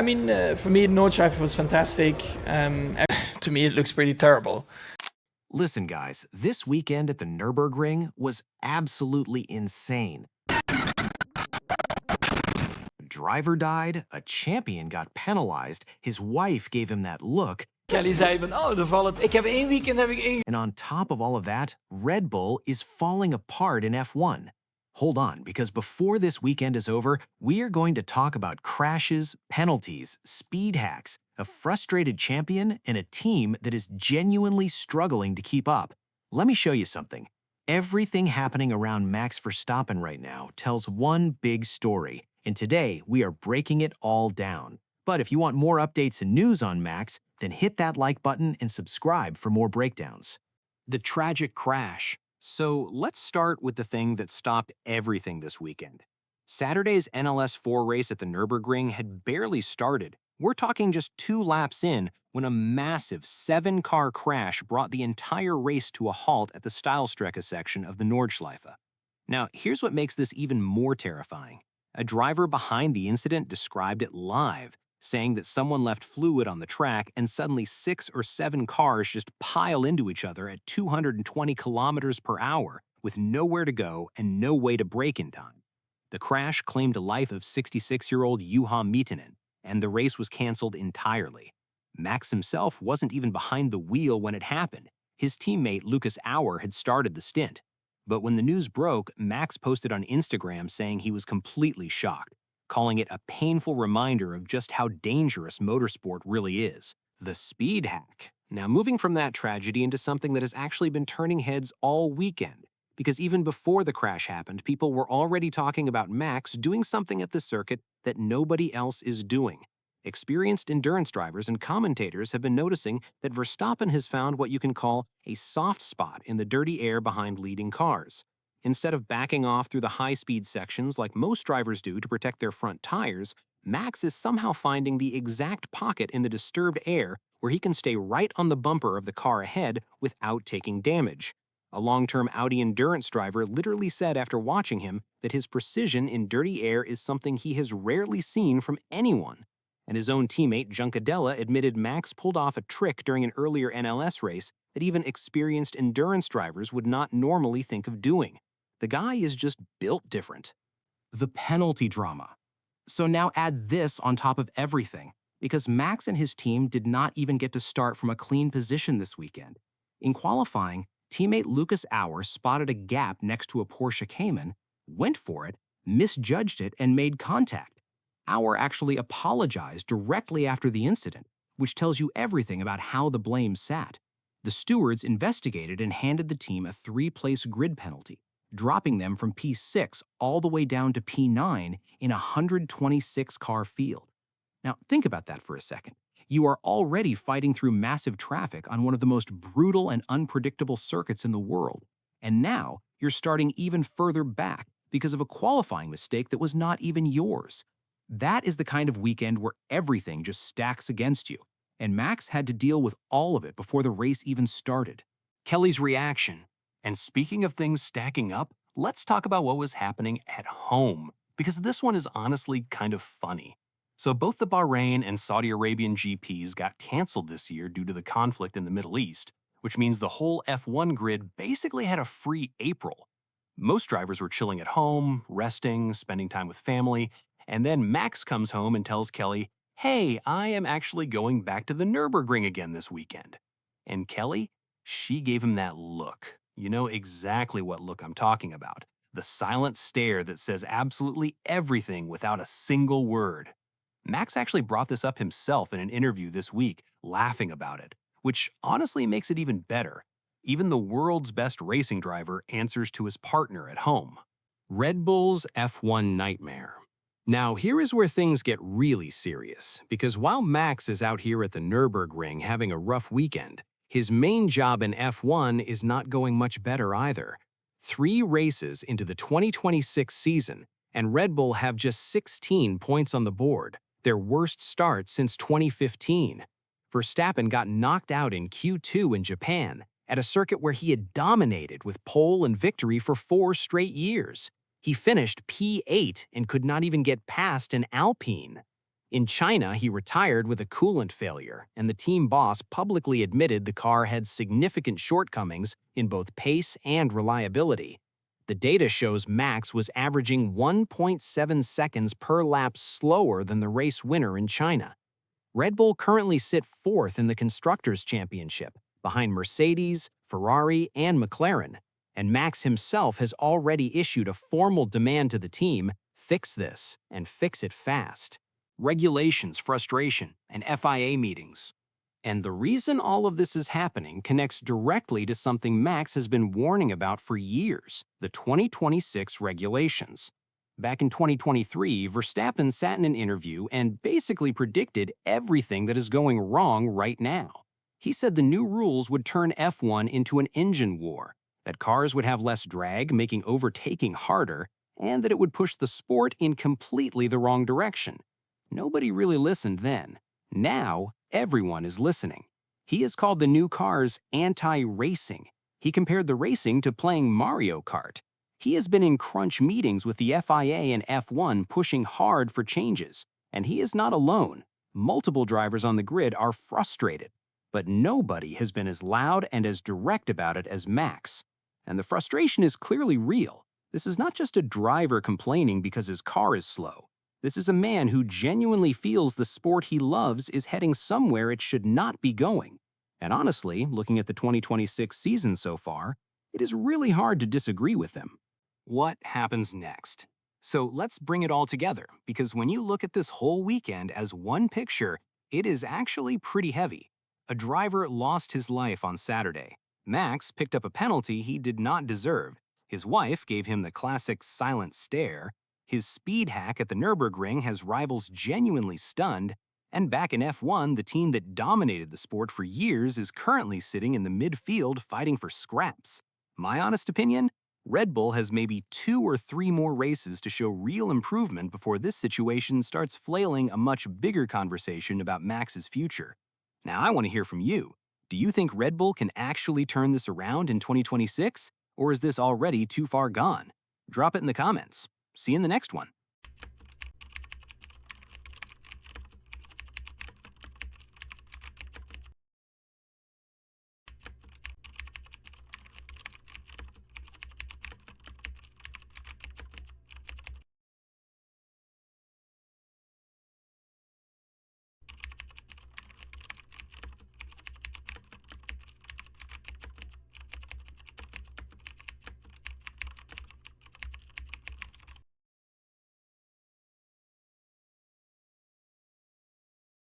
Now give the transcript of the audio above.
I mean, for me, Nordschleife was fantastic. To me, it looks pretty terrible. Listen, guys, this weekend at the Nürburgring was absolutely insane. A driver died, a champion got penalized, his wife gave him that look, Kelly zei van, oh, er valt, ik heb één weekend heb ik één. and on top of all of that, Red Bull is falling apart in F1. Hold on, because before this weekend is over, we are going to talk about crashes, penalties, speed hacks, a frustrated champion, and a team that is genuinely struggling to keep up. Let me show you something. Everything happening around Max Verstappen right now tells one big story, and today we are breaking it all down. But if you want more updates and news on Max, then hit that like button and subscribe for more breakdowns. The tragic crash. So let's start with the thing that stopped everything this weekend. Saturday's NLS4 race at the Nürburgring had barely started. We're talking just 2 laps in when a massive 7-car crash brought the entire race to a halt at the Steilstrecke section of the Nordschleife. Now, here's what makes this even more terrifying. A driver behind the incident described it live, saying that someone left fluid on the track and suddenly 6 or 7 cars just pile into each other at 220 kilometers per hour with nowhere to go and no way to brake in time. The crash claimed the life of 66-year-old Juha Miettinen, and the race was canceled entirely. Max himself wasn't even behind the wheel when it happened. His teammate Lucas Auer had started the stint. But when the news broke, Max posted on Instagram saying he was completely shocked, calling it a painful reminder of just how dangerous motorsport really is. The speed hack. Now, moving from that tragedy into something that has actually been turning heads all weekend, because even before the crash happened, people were already talking about Max doing something at the circuit that nobody else is doing. Experienced endurance drivers and commentators have been noticing that Verstappen has found what you can call a soft spot in the dirty air behind leading cars. Instead of backing off through the high-speed sections like most drivers do to protect their front tires, Max is somehow finding the exact pocket in the disturbed air where he can stay right on the bumper of the car ahead without taking damage. A long-term Audi endurance driver literally said after watching him that his precision in dirty air is something he has rarely seen from anyone. And his own teammate Juncadella admitted Max pulled off a trick during an earlier NLS race that even experienced endurance drivers would not normally think of doing. The guy is just built different. The penalty drama. So now add this on top of everything, because Max and his team did not even get to start from a clean position this weekend. In qualifying, teammate Lucas Auer spotted a gap next to a Porsche Cayman, went for it, misjudged it, and made contact. Auer actually apologized directly after the incident, which tells you everything about how the blame sat. The stewards investigated and handed the team a 3-place grid penalty, dropping them from P6 all the way down to P9 in a 126-car field. Now, think about that for a second. You are already fighting through massive traffic on one of the most brutal and unpredictable circuits in the world, and now you're starting even further back because of a qualifying mistake that was not even yours. That is the kind of weekend where everything just stacks against you, and Max had to deal with all of it before the race even started. Kelly's reaction. And speaking of things stacking up, let's talk about what was happening at home, because this one is honestly kind of funny. So both the Bahrain and Saudi Arabian GPs got canceled this year due to the conflict in the Middle East, which means the whole F1 grid basically had a free April. Most drivers were chilling at home, resting, spending time with family, and then Max comes home and tells Kelly, "Hey, I am actually going back to the Nürburgring again this weekend." And Kelly, she gave him that look. You know exactly what look I'm talking about. The silent stare that says absolutely everything without a single word. Max actually brought this up himself in an interview this week, laughing about it, which honestly makes it even better. Even the world's best racing driver answers to his partner at home. Red Bull's F1 nightmare. Now, here is where things get really serious, because while Max is out here at the Nürburgring having a rough weekend, his main job in F1 is not going much better either. 3 races into the 2026 season, and Red Bull have just 16 points on the board, their worst start since 2015. Verstappen got knocked out in Q2 in Japan, at a circuit where he had dominated with pole and victory for 4 straight years. He finished P8 and could not even get past an Alpine. In China, he retired with a coolant failure, and the team boss publicly admitted the car had significant shortcomings in both pace and reliability. The data shows Max was averaging 1.7 seconds per lap slower than the race winner in China. Red Bull currently sit fourth in the Constructors' Championship, behind Mercedes, Ferrari, and McLaren, and Max himself has already issued a formal demand to the team: fix this, and fix it fast. Regulations, frustration, and FIA meetings. And the reason all of this is happening connects directly to something Max has been warning about for years: the 2026 regulations. Back in 2023, Verstappen sat in an interview and basically predicted everything that is going wrong right now. He said the new rules would turn F1 into an engine war, that cars would have less drag, making overtaking harder, and that it would push the sport in completely the wrong direction. Nobody really listened then. Now, everyone is listening. He has called the new cars anti-racing. He compared the racing to playing Mario Kart. He has been in crunch meetings with the FIA and F1 pushing hard for changes, and he is not alone. Multiple drivers on the grid are frustrated, but nobody has been as loud and as direct about it as Max. And the frustration is clearly real. This is not just a driver complaining because his car is slow. This is a man who genuinely feels the sport he loves is heading somewhere it should not be going. And honestly, looking at the 2026 season so far, it is really hard to disagree with him. What happens next? So let's bring it all together, because when you look at this whole weekend as one picture, it is actually pretty heavy. A driver lost his life on Saturday. Max picked up a penalty he did not deserve. His wife gave him the classic silent stare. His speed hack at the Nürburgring has rivals genuinely stunned. And back in F1, the team that dominated the sport for years is currently sitting in the midfield fighting for scraps. My honest opinion? Red Bull has maybe 2 or 3 more races to show real improvement before this situation starts flailing a much bigger conversation about Max's future. Now, I want to hear from you. Do you think Red Bull can actually turn this around in 2026? Or is this already too far gone? Drop it in the comments. See you in the next one.